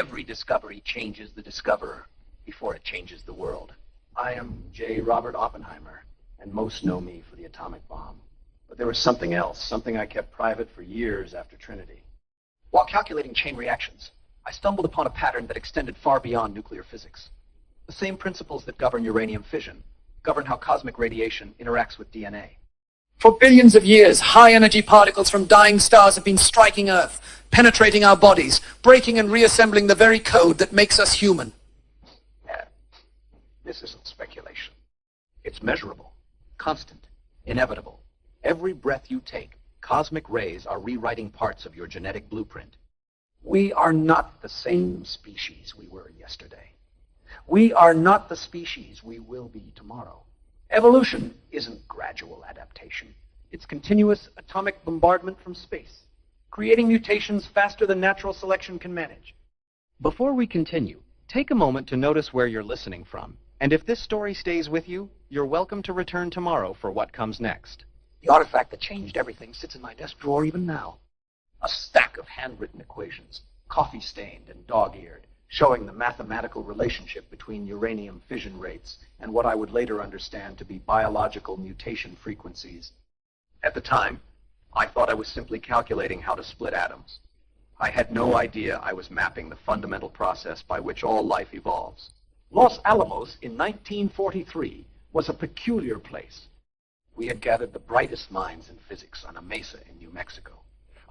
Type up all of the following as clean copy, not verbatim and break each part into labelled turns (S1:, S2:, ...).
S1: Every discovery changes the discoverer before it changes the world. I am Robert Oppenheimer, and most know me for the atomic bomb. But there was something else, something I kept private for years after Trinity. While calculating chain reactions, I stumbled upon a pattern that extended far beyond nuclear physics. The same principles that govern uranium fission govern how cosmic radiation interacts with DNA.
S2: For billions of years, high-energy particles from dying stars have been striking Earth, penetrating our bodies, breaking and reassembling the very code that makes us human.
S1: This isn't speculation. It's measurable, constant, inevitable. Every breath you take, cosmic rays are rewriting parts of your genetic blueprint. We are not the same species we were yesterday. We are not the species we will be tomorrow. Evolution isn't gradual adaptation. It's continuous atomic bombardment from space, creating mutations faster than natural selection can manage.
S3: Before we continue, take a moment to notice where you're listening from. And if this story stays with you, you're welcome to return tomorrow for what comes next.
S1: The artifact that changed everything sits in my desk drawer even now. A stack of handwritten equations, coffee-stained and dog-eared, showing the mathematical relationship between uranium fission rates and what I would later understand to be biological mutation frequencies. At the time, I thought I was simply calculating how to split atoms. I had no idea I was mapping the fundamental process by which all life evolves. Los Alamos in 1943 was a peculiar place. We had gathered the brightest minds in physics on a mesa in New Mexico,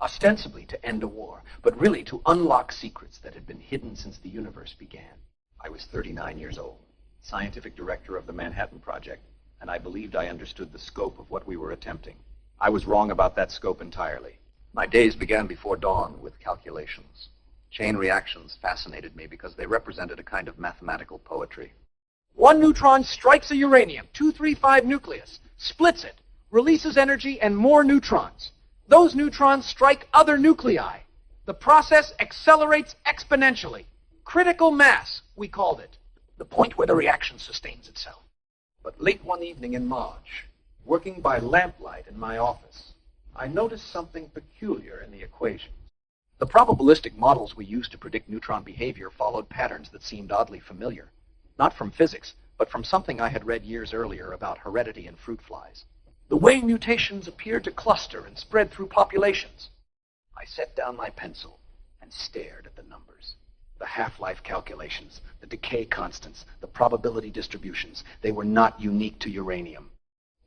S1: ostensibly to end a war, but really to unlock secrets that had been hidden since the universe began. I was 39 years old, scientific director of the Manhattan Project, and I believed I understood the scope of what we were attempting. I was wrong about that scope entirely. My days began before dawn with calculations. Chain reactions fascinated me because they represented a kind of mathematical poetry.
S2: One neutron strikes a uranium-235 nucleus, splits it, releases energy and more neutrons. Those neutrons strike other nuclei. The process accelerates exponentially. Critical mass, we called it.
S1: The point where the reaction sustains itself. But late one evening in March, working by lamplight in my office, I noticed something peculiar in the equations. The probabilistic models we used to predict neutron behavior followed patterns that seemed oddly familiar. Not from physics, but from something I had read years earlier about heredity in fruit flies. The way mutations appeared to cluster and spread through populations. I set down my pencil and stared at the numbers. The half-life calculations, the decay constants, the probability distributions, they were not unique to uranium.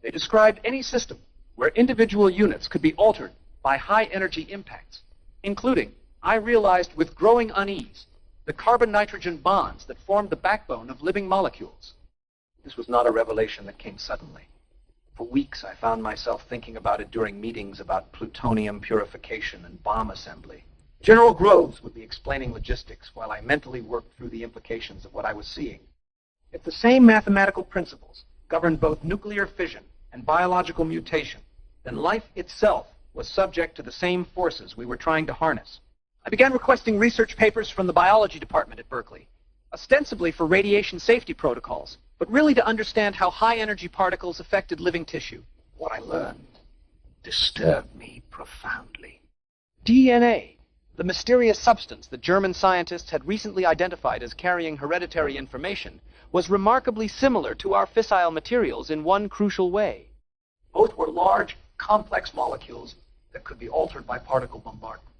S1: They described any system where individual units could be altered by high-energy impacts, including, I realized with growing unease, the carbon-nitrogen bonds that formed the backbone of living molecules. This was not a revelation that came suddenly. For weeks, I found myself thinking about it during meetings about plutonium purification and bomb assembly. General Groves would be explaining logistics while I mentally worked through the implications of what I was seeing. If the same mathematical principles governed both nuclear fission and biological mutation, then life itself was subject to the same forces we were trying to harness. I began requesting research papers from the biology department at Berkeley, ostensibly for radiation safety protocols, but really to understand how high-energy particles affected living tissue. What I learned disturbed me profoundly.
S3: DNA, the mysterious substance that German scientists had recently identified as carrying hereditary information, was remarkably similar to our fissile materials in one crucial way.
S1: Both were large, complex molecules that could be altered by particle bombardment.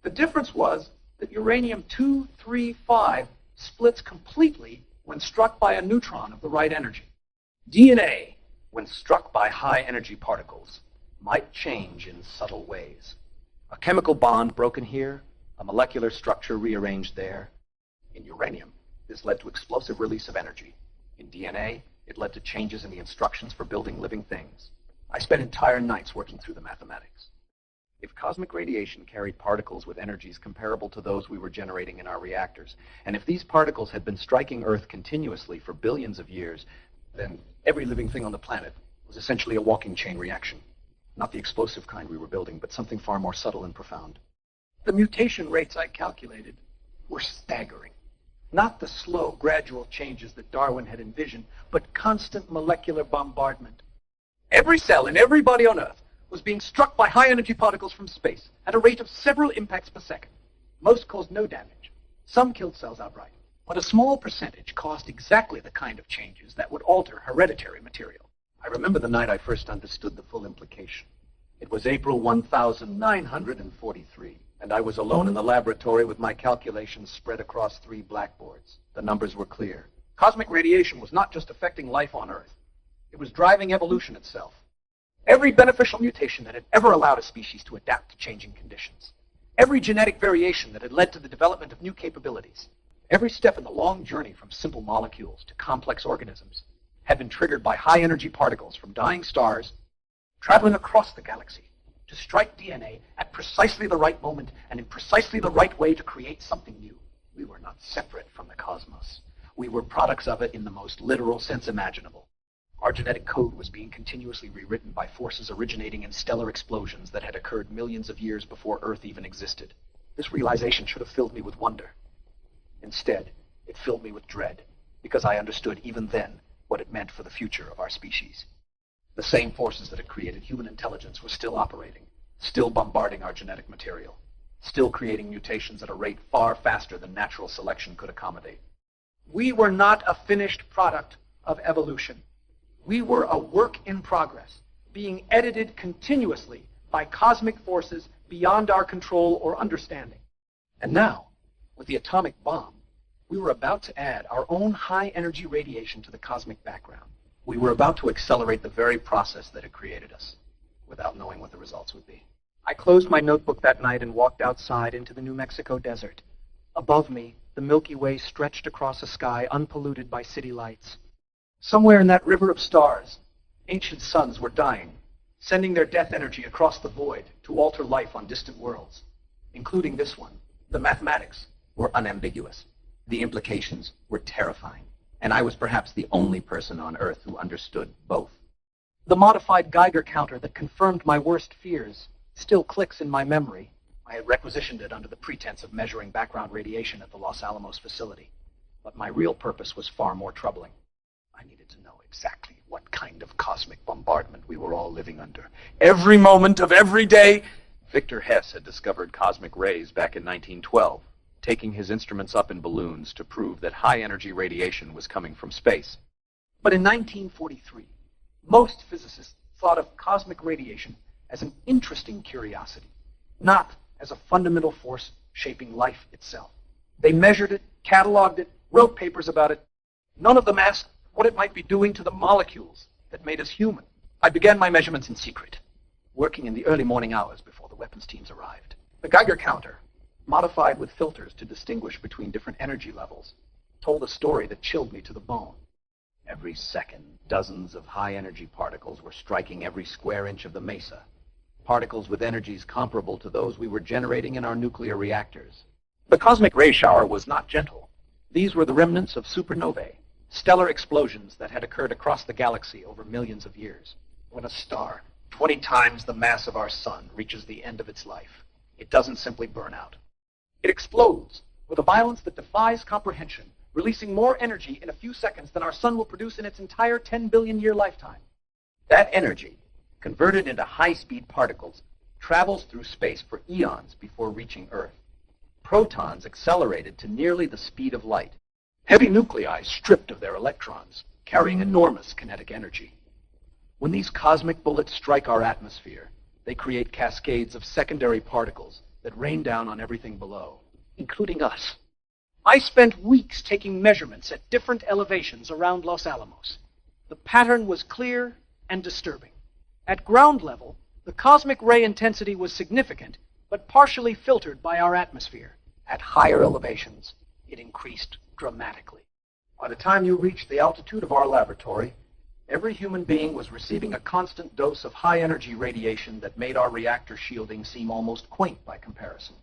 S1: The difference was that uranium-235 splits completely when struck by a neutron of the right energy. DNA, when struck by high-energy particles, might change in subtle ways. A chemical bond broken here, a molecular structure rearranged there. In uranium, this led to explosive release of energy. In DNA, it led to changes in the instructions for building living things. I spent entire nights working through the mathematics. If cosmic radiation carried particles with energies comparable to those we were generating in our reactors, and if these particles had been striking Earth continuously for billions of years, then every living thing on the planet was essentially a walking chain reaction. Not the explosive kind we were building, but something far more subtle and profound. The mutation rates I calculated were staggering. Not the slow, gradual changes that Darwin had envisioned, but constant molecular bombardment. Every cell in every body on Earth was being struck by high-energy particles from space at a rate of several impacts per second. Most caused no damage,
S2: Some killed cells outright, but a small percentage caused exactly the kind of changes that would alter hereditary material.
S1: I remember the night I first understood the full implication. It was April 1943, and I was alone in the laboratory with my calculations spread across 3 blackboards. The numbers were clear.
S2: Cosmic radiation was not just affecting life on Earth. It was driving evolution itself. Every beneficial mutation that had ever allowed a species to adapt to changing conditions. Every genetic variation that had led to the development of new capabilities. Every step in the long journey from simple molecules to complex organisms had been triggered by high-energy particles from dying stars traveling across the galaxy to strike DNA at precisely the right moment and in precisely the right way to create something new. We were not separate from the cosmos. We were products of it in the most literal sense imaginable. Our genetic code was being continuously rewritten by forces originating in stellar explosions that had occurred millions of years before Earth even existed. This realization should have filled me with wonder. Instead, it filled me with dread, because I understood even then what it meant for the future of our species. The same forces that had created human intelligence were still operating, still bombarding our genetic material, still creating mutations at a rate far faster than natural selection could accommodate. We were not a finished product of evolution. We were a work in progress, being edited continuously by cosmic forces beyond our control or understanding. And now, with the atomic bomb, we were about to add our own high-energy radiation to the cosmic background. We were about to accelerate the very process that had created us, without knowing what the results would be. I closed my notebook that night and walked outside into the New Mexico desert. Above me, the Milky Way stretched across a sky unpolluted by city lights. Somewhere in that river of stars, ancient suns were dying, sending their death energy across the void to alter life on distant worlds, including this one. The mathematics were unambiguous. The implications were terrifying. And I was perhaps the only person on Earth who understood both. The modified Geiger counter that confirmed my worst fears still clicks in my memory. I had requisitioned it under the pretense of measuring background radiation at the Los Alamos facility. But my real purpose was far more troubling. I needed to know exactly what kind of cosmic bombardment we were all living under. Every moment of every day. Victor Hess had discovered cosmic rays back in 1912. Taking his instruments up in balloons to prove that high-energy radiation was coming from space. But in 1943, most physicists thought of cosmic radiation as an interesting curiosity, not as a fundamental force shaping life itself. They measured it, cataloged it, wrote papers about it. None of them asked what it might be doing to the molecules that made us human. I began my measurements in secret, working in the early morning hours before the weapons teams arrived. The Geiger counter, modified with filters to distinguish between different energy levels, told a story that chilled me to the bone. Every second, dozens of high-energy particles were striking every square inch of the mesa, particles with energies comparable to those we were generating in our nuclear reactors. The cosmic ray shower was not gentle. These were the remnants of supernovae, stellar explosions that had occurred across the galaxy over millions of years. When a star, 20 times the mass of our sun, reaches the end of its life, it doesn't simply burn out. It explodes with a violence that defies comprehension, releasing more energy in a few seconds than our sun will produce in its entire 10 billion year lifetime. That energy, converted into high-speed particles, travels through space for eons before reaching Earth. Protons accelerated to nearly the speed of light. Heavy nuclei stripped of their electrons, carrying enormous kinetic energy. When these cosmic bullets strike our atmosphere, they create cascades of secondary particles that rain down on everything below, including us. I spent weeks taking measurements at different elevations around Los Alamos. The pattern was clear and disturbing. At ground level, the cosmic ray intensity was significant, but partially filtered by our atmosphere. At higher elevations, it increased dramatically. By the time you reached the altitude of our laboratory, every human being was receiving a constant dose of high-energy radiation that made our reactor shielding seem almost quaint by comparison.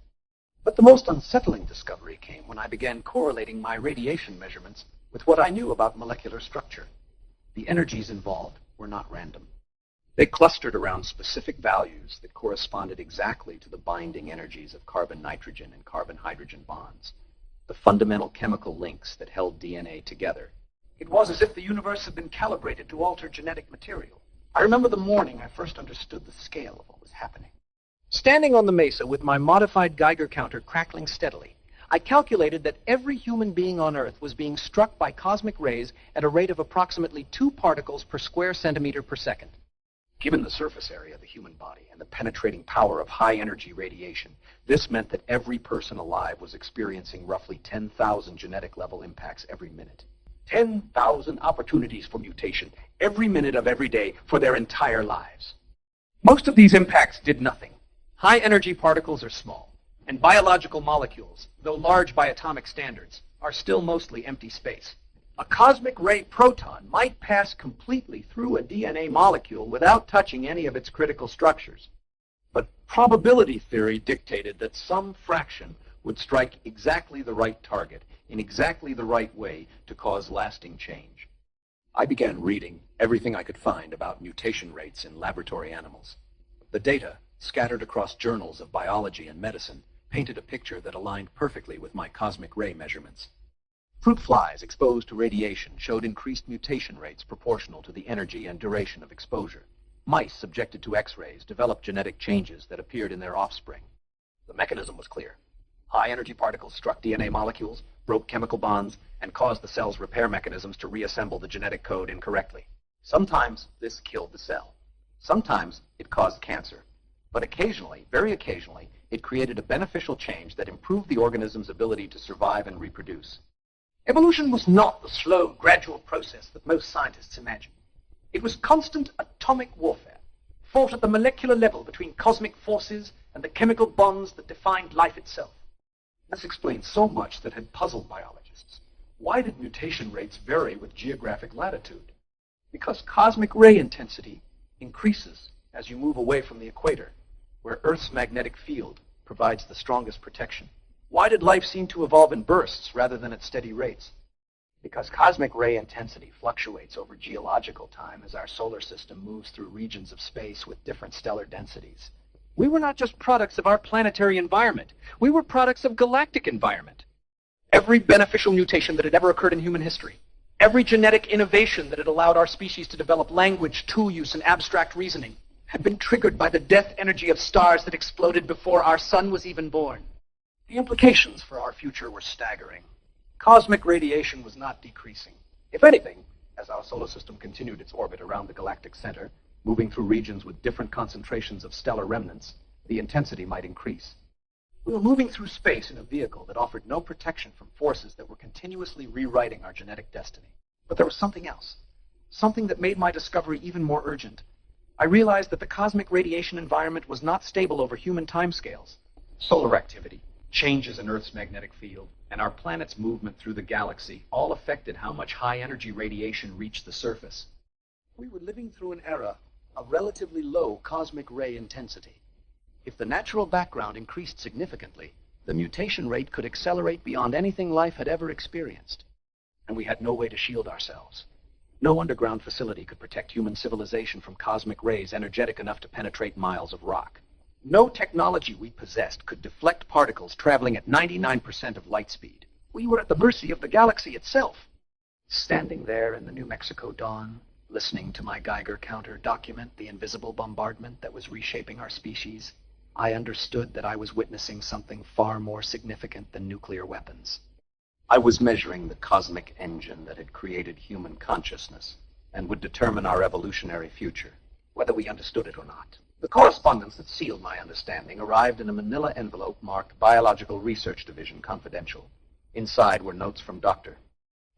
S2: But the most unsettling discovery came when I began correlating my radiation measurements with what I knew about molecular structure. The energies involved were not random. They clustered around specific values that corresponded exactly to the binding energies of carbon-nitrogen and carbon-hydrogen bonds, the fundamental chemical links that held DNA together. It was as if the universe had been calibrated to alter genetic material. I remember the morning I first understood the scale of what was happening. Standing on the mesa with my modified Geiger counter crackling steadily, I calculated that every human being on Earth was being struck by cosmic rays at a rate of approximately 2 particles per square centimeter per second.
S1: Given the surface area of the human body and the penetrating power of high-energy radiation, this meant that every person alive was experiencing roughly 10,000 genetic-level impacts every minute. 10,000 opportunities for mutation every minute of every day for their entire lives. Most of these impacts did nothing.
S2: High-energy particles are small, and biological molecules, though large by atomic standards, are still mostly empty space. A cosmic ray proton might pass completely through a DNA molecule without touching any of its critical structures.
S1: But probability theory dictated that some fraction would strike exactly the right target in exactly the right way to cause lasting change. I began reading everything I could find about mutation rates in laboratory animals. The data, scattered across journals of biology and medicine, painted a picture that aligned perfectly with my cosmic ray measurements. Fruit flies exposed to radiation showed increased mutation rates proportional to the energy and duration of exposure. Mice subjected to X-rays developed genetic changes that appeared in their offspring. The mechanism was clear. High-energy particles struck DNA molecules, broke chemical bonds, and caused the cell's repair mechanisms to reassemble the genetic code incorrectly. Sometimes this killed the cell. Sometimes it caused cancer. But occasionally, very occasionally, it created a beneficial change that improved the organism's ability to survive and reproduce.
S2: Evolution was not the slow, gradual process that most scientists imagine. It was constant atomic warfare, fought at the molecular level between cosmic forces and the chemical bonds that defined life itself.
S1: This explains so much that had puzzled biologists. Why did mutation rates vary with geographic latitude?
S2: Because cosmic ray intensity increases as you move away from the equator,
S1: where Earth's magnetic field provides the strongest protection.
S2: Why did life seem to evolve in bursts rather than at steady rates?
S1: Because cosmic ray intensity fluctuates over geological time as our solar system moves through regions of space with different stellar densities.
S2: We were not just products of our planetary environment. We were products of galactic environment. Every beneficial mutation that had ever occurred in human history, every genetic innovation that had allowed our species to develop language, tool use, and abstract reasoning, had been triggered by the death energy of stars that exploded before our sun was even born.
S1: The implications for our future were staggering.
S2: Cosmic radiation was not decreasing.
S1: If anything, as our solar system continued its orbit around the galactic center, moving through regions with different concentrations of stellar remnants, the intensity might increase. We were moving through space in a vehicle that offered no protection from forces that were continuously rewriting our genetic destiny. But there was something else, something that made my discovery even more urgent. I realized that the cosmic radiation environment was not stable over human timescales. Solar activity, changes in Earth's magnetic field, and our planet's movement through the galaxy all affected how much high-energy radiation reached the surface. We were living through an era of relatively low cosmic ray intensity. If the natural background increased significantly, the mutation rate could accelerate beyond anything life had ever experienced. And we had no way to shield ourselves. No underground facility could protect human civilization from cosmic rays energetic enough to penetrate miles of rock. No technology we possessed could deflect particles traveling at 99% of light speed. We were at the mercy of the galaxy itself. Standing there in the New Mexico dawn, listening to my Geiger counter document the invisible bombardment that was reshaping our species, I understood that I was witnessing something far more significant than nuclear weapons. I was measuring the cosmic engine that had created human consciousness and would determine our evolutionary future, whether we understood it or not. The correspondence that sealed my understanding arrived in a manila envelope marked Biological Research Division Confidential. Inside were notes from Dr.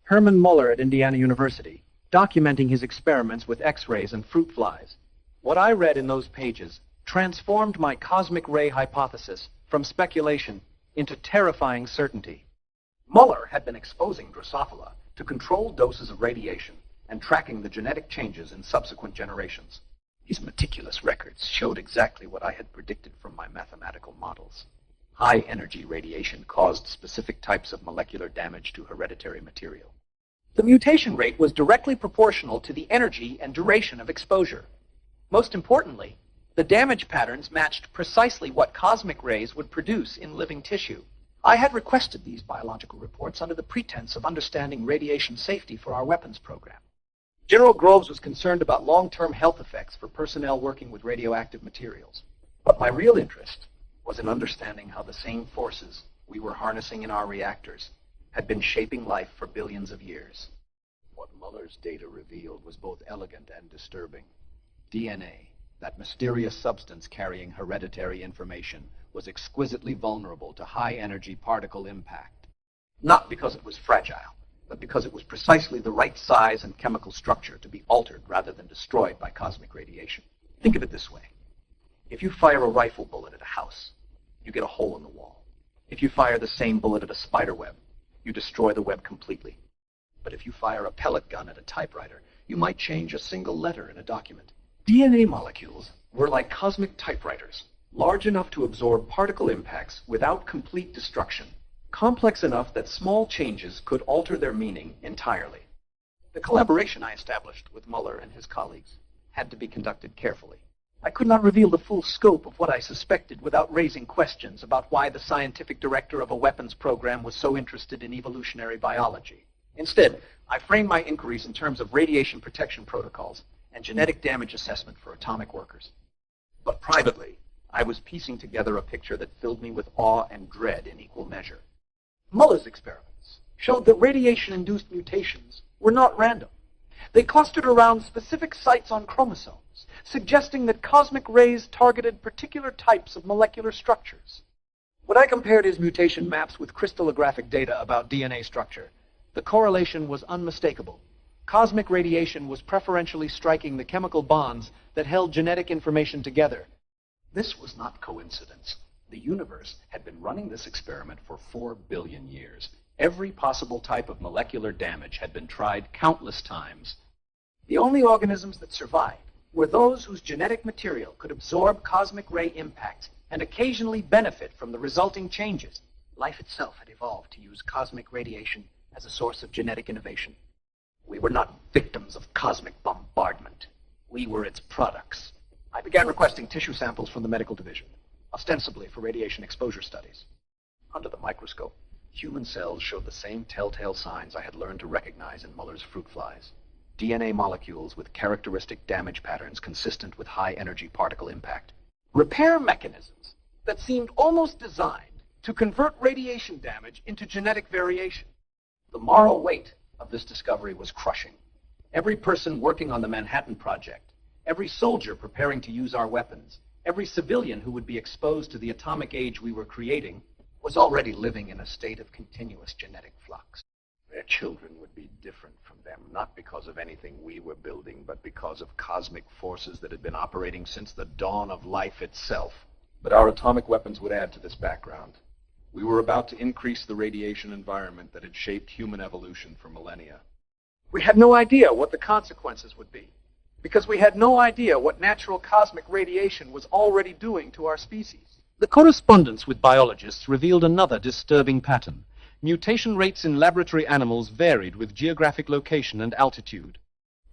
S2: Herman Muller at Indiana University, documenting his experiments with X-rays and fruit flies. What I read in those pages transformed my cosmic ray hypothesis from speculation into terrifying certainty.
S1: Muller had been exposing Drosophila to controlled doses of radiation and tracking the genetic changes in subsequent generations. His meticulous records showed exactly what I had predicted from my mathematical models. High-energy radiation caused specific types of molecular damage to hereditary material.
S2: The mutation rate was directly proportional to the energy and duration of exposure. Most importantly, the damage patterns matched precisely what cosmic rays would produce in living tissue. I had requested these biological reports under the pretense of understanding radiation safety for our weapons program. General Groves was concerned about long-term health effects for personnel working with radioactive materials.
S1: But my real interest was in understanding how the same forces we were harnessing in our reactors had been shaping life for billions of years. What Muller's data revealed was both elegant and disturbing. DNA, that mysterious substance carrying hereditary information, was exquisitely vulnerable to high-energy particle impact. Not because it was fragile, but because it was precisely the right size and chemical structure to be altered rather than destroyed by cosmic radiation. Think of it this way. If you fire a rifle bullet at a house, you get a hole in the wall. If you fire the same bullet at a spider web, you destroy the web completely. But if you fire a pellet gun at a typewriter, you might change a single letter in a document. DNA molecules were like cosmic typewriters, large enough to absorb particle impacts without complete destruction, complex enough that small changes could alter their meaning entirely. The collaboration I established with Muller and his colleagues had to be conducted carefully. I could not reveal the full scope of what I suspected without raising questions about why the scientific director of a weapons program was so interested in evolutionary biology. Instead, I framed my inquiries in terms of radiation protection protocols and genetic damage assessment for atomic workers. But privately, I was piecing together a picture that filled me with awe and dread in equal measure. Muller's experiments showed that radiation-induced mutations were not random. They clustered around specific sites on chromosomes, suggesting that cosmic rays targeted particular types of molecular structures. When I compared his mutation maps with crystallographic data about DNA structure, the correlation was unmistakable. Cosmic radiation was preferentially striking the chemical bonds that held genetic information together. This was not coincidence. The universe had been running this experiment for 4 billion years. Every possible type of molecular damage had been tried countless times. The only organisms that survived were those whose genetic material could absorb cosmic ray impacts and occasionally benefit from the resulting changes. Life itself had evolved to use cosmic radiation as a source of genetic innovation. We were not victims of cosmic bombardment. We were its products. I began requesting tissue samples from the medical division, ostensibly for radiation exposure studies. Under the microscope, human cells showed the same telltale signs I had learned to recognize in Muller's fruit flies. DNA molecules with characteristic damage patterns consistent with high-energy particle impact. Repair mechanisms that seemed almost designed to convert radiation damage into genetic variation. The moral weight of this discovery was crushing. Every person working on the Manhattan Project, every soldier preparing to use our weapons, every civilian who would be exposed to the atomic age we were creating, was already living in a state of continuous genetic flux. Their children would be different from them, not because of anything we were building, but because of cosmic forces that had been operating since the dawn of life itself. But our atomic weapons would add to this background. We were about to increase the radiation environment that had shaped human evolution for millennia. We had no idea what the consequences would be, because we had no idea what natural cosmic radiation was already doing to our species. The correspondence with biologists revealed another disturbing pattern. Mutation rates in laboratory animals varied with geographic location and altitude.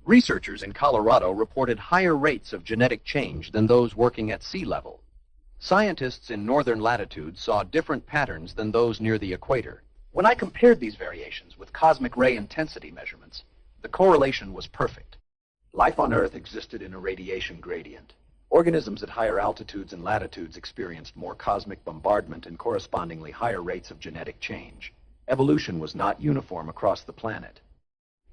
S1: Researchers in Colorado reported higher rates of genetic change than those working at sea level. Scientists in northern latitudes saw different patterns than those near the equator. When I compared these variations with cosmic ray intensity measurements, the correlation was perfect. Life on Earth existed in a radiation gradient. Organisms at higher altitudes and latitudes experienced more cosmic bombardment and correspondingly higher rates of genetic change. Evolution was not uniform across the planet.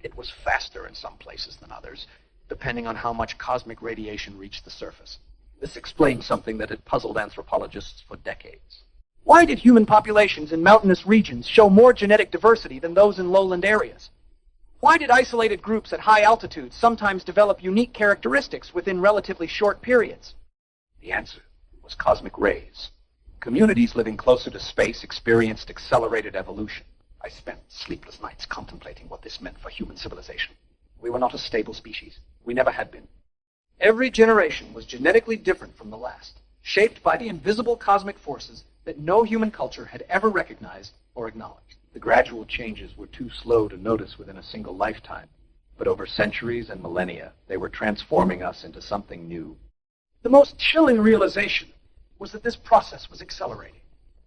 S1: It was faster in some places than others, depending on how much cosmic radiation reached the surface. This explains something that had puzzled anthropologists for decades. Why did human populations in mountainous regions show more genetic diversity than those in lowland areas? Why did isolated groups at high altitudes sometimes develop unique characteristics within relatively short periods? The answer was cosmic rays. Communities living closer to space experienced accelerated evolution. I spent sleepless nights contemplating what this meant for human civilization. We were not a stable species. We never had been. Every generation was genetically different from the last, shaped by the invisible cosmic forces that no human culture had ever recognized or acknowledged. The gradual changes were too slow to notice within a single lifetime, but over centuries and millennia, they were transforming us into something new. The most chilling realization was that this process was accelerating.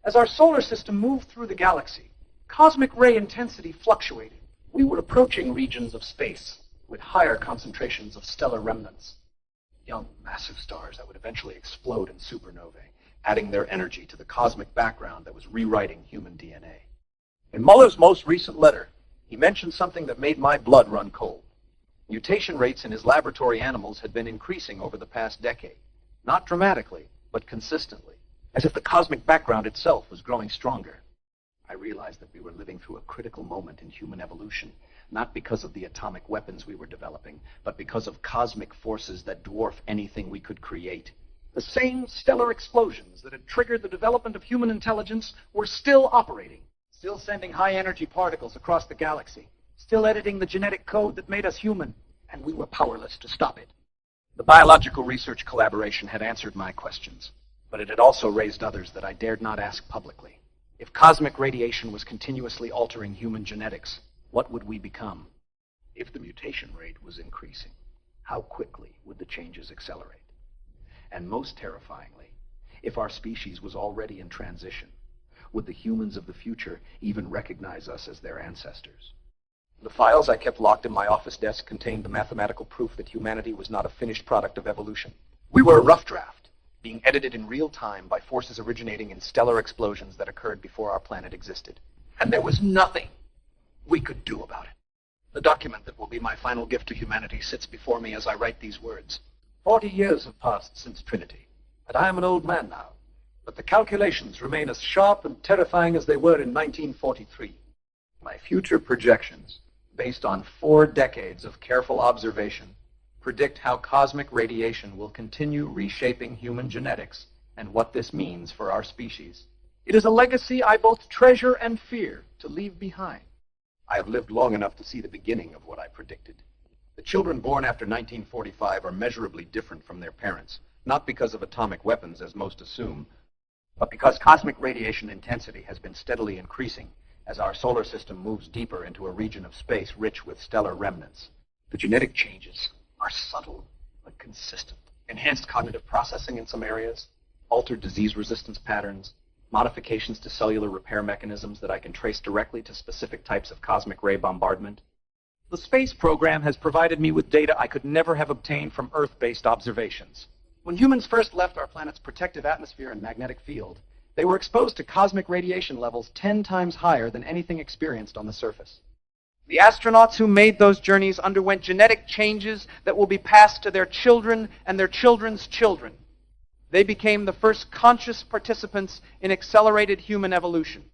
S1: As our solar system moved through the galaxy, cosmic ray intensity fluctuated. We were approaching regions of space with higher concentrations of stellar remnants, young massive stars that would eventually explode in supernovae. adding their energy to the cosmic background that was rewriting human DNA. In Muller's most recent letter, he mentioned something that made my blood run cold. Mutation rates in his laboratory animals had been increasing over the past decade. Not dramatically, but consistently, as if the cosmic background itself was growing stronger. I realized that we were living through a critical moment in human evolution, not because of the atomic weapons we were developing, but because of cosmic forces that dwarf anything we could create. The same stellar explosions that had triggered the development of human intelligence were still operating, still sending high-energy particles across the galaxy, still editing the genetic code that made us human, and we were powerless to stop it. The biological research collaboration had answered my questions, but it had also raised others that I dared not ask publicly. If cosmic radiation was continuously altering human genetics, what would we become? If the mutation rate was increasing, how quickly would the changes accelerate? And most terrifyingly, if our species was already in transition, would the humans of the future even recognize us as their ancestors? The files I kept locked in my office desk contained the mathematical proof that humanity was not a finished product of evolution. We were a rough draft, being edited in real time by forces originating in stellar explosions that occurred before our planet existed. And there was nothing we could do about it. The document that will be my final gift to humanity sits before me as I write these words. 40 years have passed since Trinity, and I am an old man now, but the calculations remain as sharp and terrifying as they were in 1943. My future projections, based on 4 decades of careful observation, predict how cosmic radiation will continue reshaping human genetics and what this means for our species. It is a legacy I both treasure and fear to leave behind. I have lived long enough to see the beginning of what I predicted. The children born after 1945 are measurably different from their parents, not because of atomic weapons, as most assume, but because cosmic radiation intensity has been steadily increasing as our solar system moves deeper into a region of space rich with stellar remnants. The genetic changes are subtle but consistent. Enhanced cognitive processing in some areas, altered disease resistance patterns, modifications to cellular repair mechanisms that I can trace directly to specific types of cosmic ray bombardment. The space program has provided me with data I could never have obtained from Earth-based observations. When humans first left our planet's protective atmosphere and magnetic field, they were exposed to cosmic radiation levels 10 times higher than anything experienced on the surface. The astronauts who made those journeys underwent genetic changes that will be passed to their children and their children's children. They became the first conscious participants in accelerated human evolution.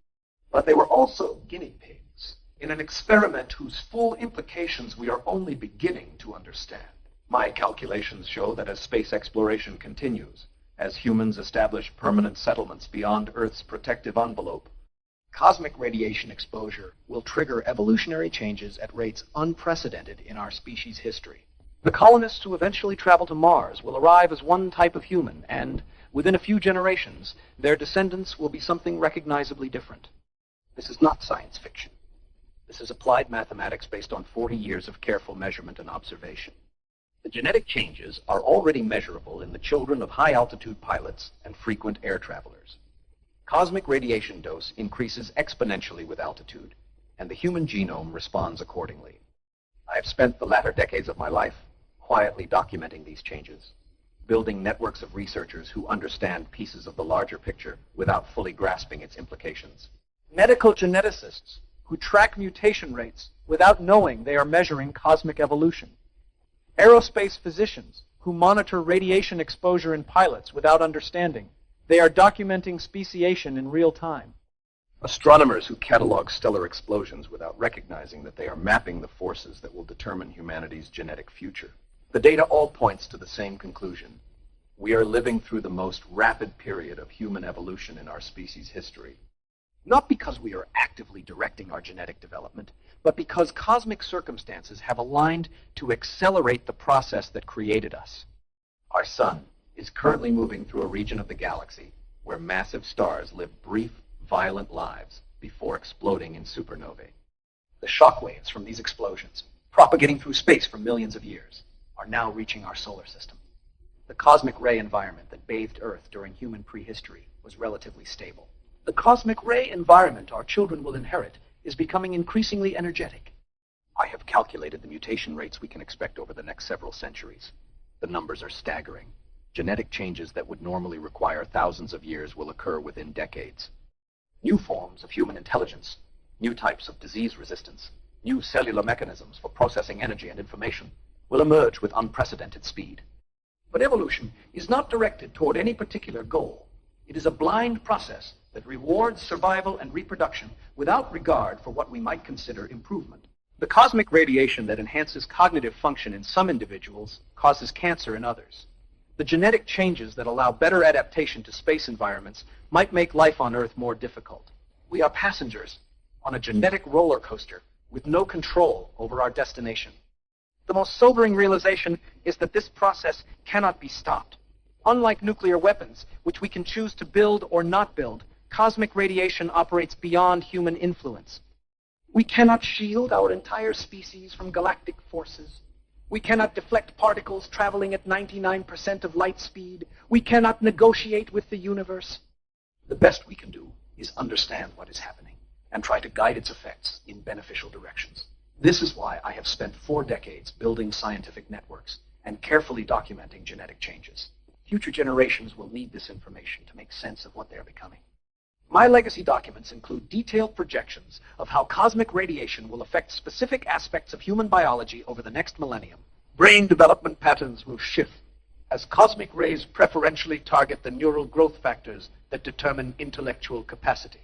S1: But they were also guinea pigs in an experiment whose full implications we are only beginning to understand. My calculations show that as space exploration continues, as humans establish permanent settlements beyond Earth's protective envelope, cosmic radiation exposure will trigger evolutionary changes at rates unprecedented in our species' history. The colonists who eventually travel to Mars will arrive as one type of human, and within a few generations, their descendants will be something recognizably different. This is not science fiction. This is applied mathematics based on 40 years of careful measurement and observation. The genetic changes are already measurable in the children of high-altitude pilots and frequent air travelers. Cosmic radiation dose increases exponentially with altitude, and the human genome responds accordingly. I have spent the latter decades of my life quietly documenting these changes, building networks of researchers who understand pieces of the larger picture without fully grasping its implications. Medical geneticists who track mutation rates without knowing they are measuring cosmic evolution. Aerospace physicians who monitor radiation exposure in pilots without understanding they are documenting speciation in real time. Astronomers who catalog stellar explosions without recognizing that they are mapping the forces that will determine humanity's genetic future. The data all points to the same conclusion. We are living through the most rapid period of human evolution in our species' history. Not because we are actively directing our genetic development, but because cosmic circumstances have aligned to accelerate the process that created us. Our sun is currently moving through a region of the galaxy where massive stars live brief, violent lives before exploding in supernovae. The shock waves from these explosions, propagating through space for millions of years, are now reaching our solar system. The cosmic ray environment that bathed Earth during human prehistory was relatively stable. The cosmic ray environment our children will inherit is becoming increasingly energetic. I have calculated the mutation rates we can expect over the next several centuries. The numbers are staggering. Genetic changes that would normally require thousands of years will occur within decades. New forms of human intelligence, new types of disease resistance, new cellular mechanisms for processing energy and information will emerge with unprecedented speed. But evolution is not directed toward any particular goal. It is a blind process that rewards survival and reproduction without regard for what we might consider improvement. The cosmic radiation that enhances cognitive function in some individuals causes cancer in others. The genetic changes that allow better adaptation to space environments might make life on Earth more difficult. We are passengers on a genetic roller coaster with no control over our destination. The most sobering realization is that this process cannot be stopped. Unlike nuclear weapons, which we can choose to build or not build, cosmic radiation operates beyond human influence. We cannot shield our entire species from galactic forces. We cannot deflect particles traveling at 99% of light speed. We cannot negotiate with the universe. The best we can do is understand what is happening and try to guide its effects in beneficial directions. This is why I have spent 4 decades building scientific networks and carefully documenting genetic changes. Future generations will need this information to make sense of what they are becoming. My legacy documents include detailed projections of how cosmic radiation will affect specific aspects of human biology over the next millennium. Brain development patterns will shift as cosmic rays preferentially target the neural growth factors that determine intellectual capacity.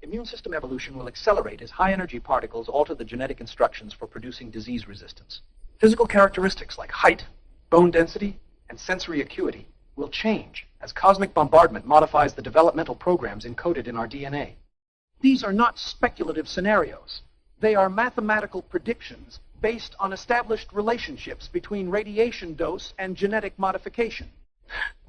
S1: Immune system evolution will accelerate as high-energy particles alter the genetic instructions for producing disease resistance. Physical characteristics like height, bone density, and sensory acuity will change as cosmic bombardment modifies the developmental programs encoded in our DNA. These are not speculative scenarios. They are mathematical predictions based on established relationships between radiation dose and genetic modification.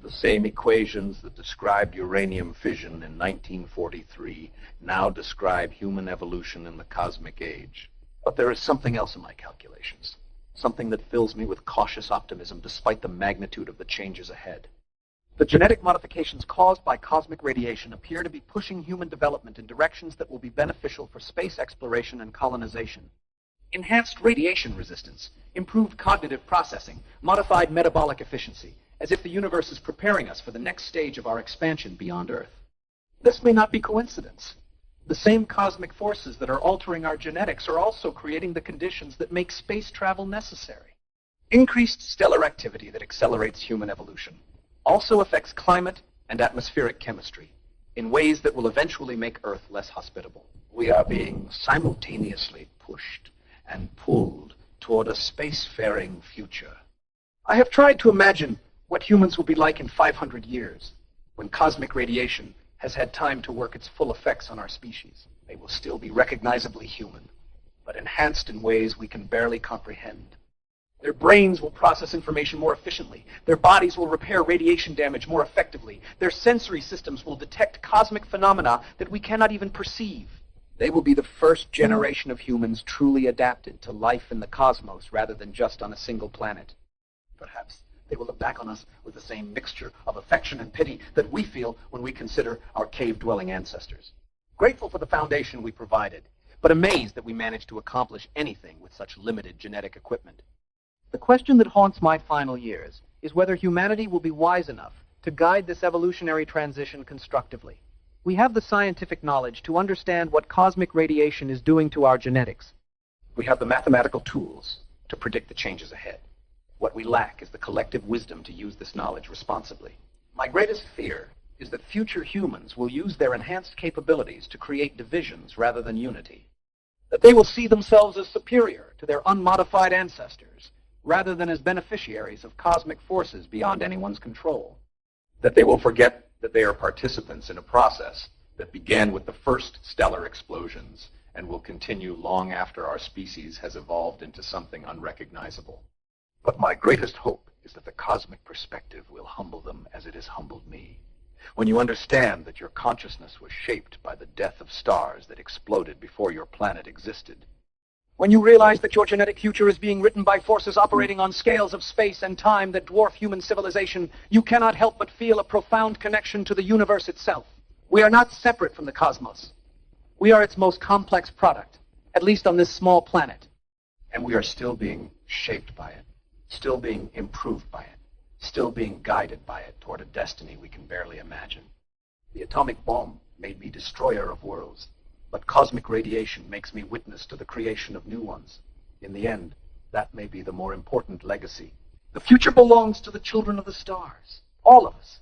S4: The same equations that described uranium fission in 1943 now describe human evolution in the cosmic age.
S1: But there is something else in my calculations, something that fills me with cautious optimism despite the magnitude of the changes ahead. The genetic modifications caused by cosmic radiation appear to be pushing human development in directions that will be beneficial for space exploration and colonization. Enhanced radiation resistance, improved cognitive processing, modified metabolic efficiency, as if the universe is preparing us for the next stage of our expansion beyond Earth. This may not be coincidence. The same cosmic forces that are altering our genetics are also creating the conditions that make space travel necessary. Increased stellar activity that accelerates human evolution also affects climate and atmospheric chemistry in ways that will eventually make Earth less hospitable. We are being simultaneously pushed and pulled toward a spacefaring future. I have tried to imagine what humans will be like in 500 years, when cosmic radiation has had time to work its full effects on our species. They will still be recognizably human, but enhanced in ways we can barely comprehend. Their brains will process information more efficiently. Their bodies will repair radiation damage more effectively. Their sensory systems will detect cosmic phenomena that we cannot even perceive. They will be the first generation of humans truly adapted to life in the cosmos rather than just on a single planet. Perhaps they will look back on us with the same mixture of affection and pity that we feel when we consider our cave-dwelling ancestors. Grateful for the foundation we provided, but amazed that we managed to accomplish anything with such limited genetic equipment. The question that haunts my final years is whether humanity will be wise enough to guide this evolutionary transition constructively. We have the scientific knowledge to understand what cosmic radiation is doing to our genetics. We have the mathematical tools to predict the changes ahead. What we lack is the collective wisdom to use this knowledge responsibly. My greatest fear is that future humans will use their enhanced capabilities to create divisions rather than unity. That they will see themselves as superior to their unmodified ancestors, rather than as beneficiaries of cosmic forces beyond anyone's control.
S4: That they will forget that they are participants in a process that began with the first stellar explosions and will continue long after our species has evolved into something unrecognizable.
S1: But my greatest hope is that the cosmic perspective will humble them as it has humbled me. When you understand that your consciousness was shaped by the death of stars that exploded before your planet existed. When you realize that your genetic future is being written by forces operating on scales of space and time that dwarf human civilization, you cannot help but feel a profound connection to the universe itself. We are not separate from the cosmos. We are its most complex product, at least on this small planet. And we are still being shaped by it, still being improved by it. still being guided by it toward a destiny we can barely imagine. The atomic bomb made me destroyer of worlds, but cosmic radiation makes me witness to the creation of new ones. In the end, that may be the more important legacy. The future belongs to the children of the stars, all of us.